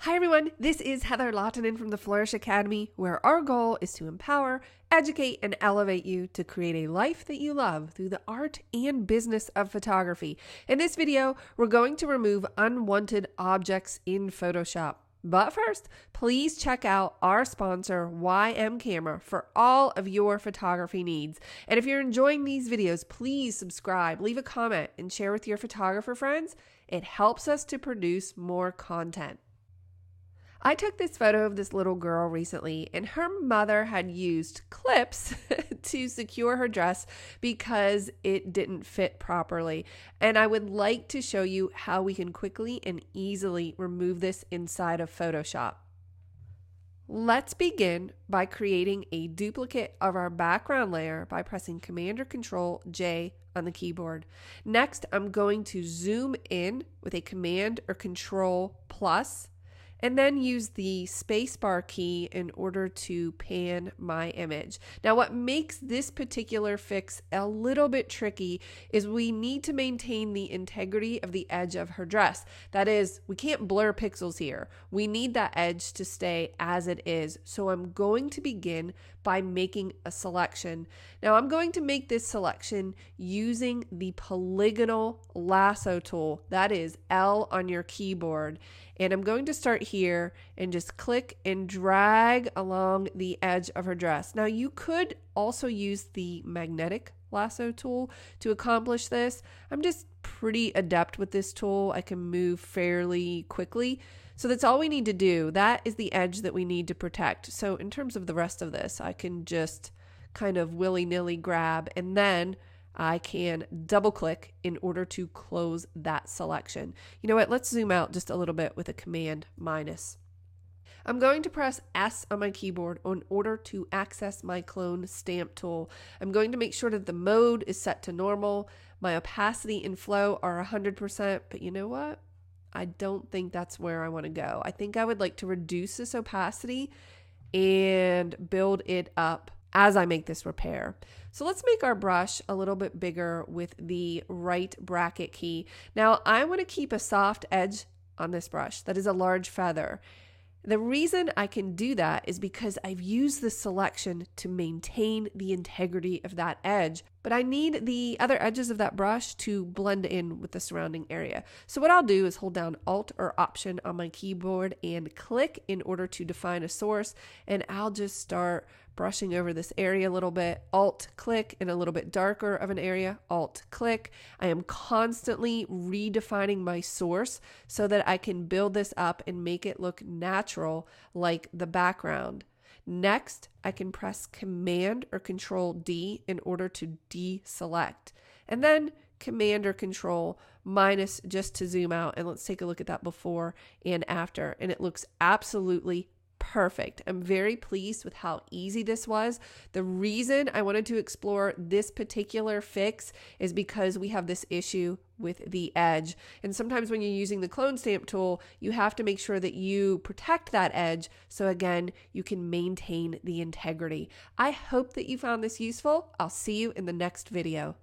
Hi everyone, this is Heather Lottinen from the Flourish Academy, where our goal is to empower, educate, and elevate you to create a life that you love through the art and business of photography. In this video, we're going to remove unwanted objects in Photoshop. But first, please check out our sponsor, YM Camera, for all of your photography needs. And if you're enjoying these videos, please subscribe, leave a comment, and share with your photographer friends. It helps us to produce more content. I took this photo of this little girl recently, and her mother had used clips to secure her dress because it didn't fit properly. And I would like to show you how we can quickly and easily remove this inside of Photoshop. Let's begin by creating a duplicate of our background layer by pressing Command or Control J on the keyboard. Next, I'm going to zoom in with a Command or Control plus, and then use the spacebar key in order to pan my image. Now, what makes this particular fix a little bit tricky is we need to maintain the integrity of the edge of her dress. That is, we can't blur pixels here. We need that edge to stay as it is. So I'm going to begin by making a selection. Now, I'm going to make this selection using the polygonal lasso tool. That is L on your keyboard. And I'm going to start here and just click and drag along the edge of her dress. Now, you could also use the magnetic lasso tool to accomplish this. I'm just pretty adept with this tool. I can move fairly quickly. So that's all we need to do. That is the edge that we need to protect. So in terms of the rest of this, I can just kind of willy-nilly grab, and then I can double click in order to close that selection. You know what? Let's zoom out just a little bit with a Command minus. I'm going to press S on my keyboard in order to access my clone stamp tool. I'm going to make sure that the mode is set to normal. My opacity and flow are 100%, but you know what? I don't think that's where I want to go. I think I would like to reduce this opacity and build it up as I make this repair. So let's make our brush a little bit bigger with the right bracket key. Now I want to keep a soft edge on this brush. That is a large feather. The reason I can do that is because I've used the selection to maintain the integrity of that edge, but I need the other edges of that brush to blend in with the surrounding area. So what I'll do is hold down Alt or Option on my keyboard and click in order to define a source, and I'll just start brushing over this area a little bit, Alt click, in a little bit darker of an area, Alt click. I am constantly redefining my source so that I can build this up and make it look natural like the background. Next, I can press Command or Control D in order to deselect, and then Command or Control minus just to zoom out. And let's take a look at that before and after, and it looks absolutely perfect. I'm very pleased with how easy this was. The reason I wanted to explore this particular fix is because we have this issue with the edge. And sometimes when you're using the clone stamp tool, you have to make sure that you protect that edge. So again, you can maintain the integrity. I hope that you found this useful. I'll see you in the next video.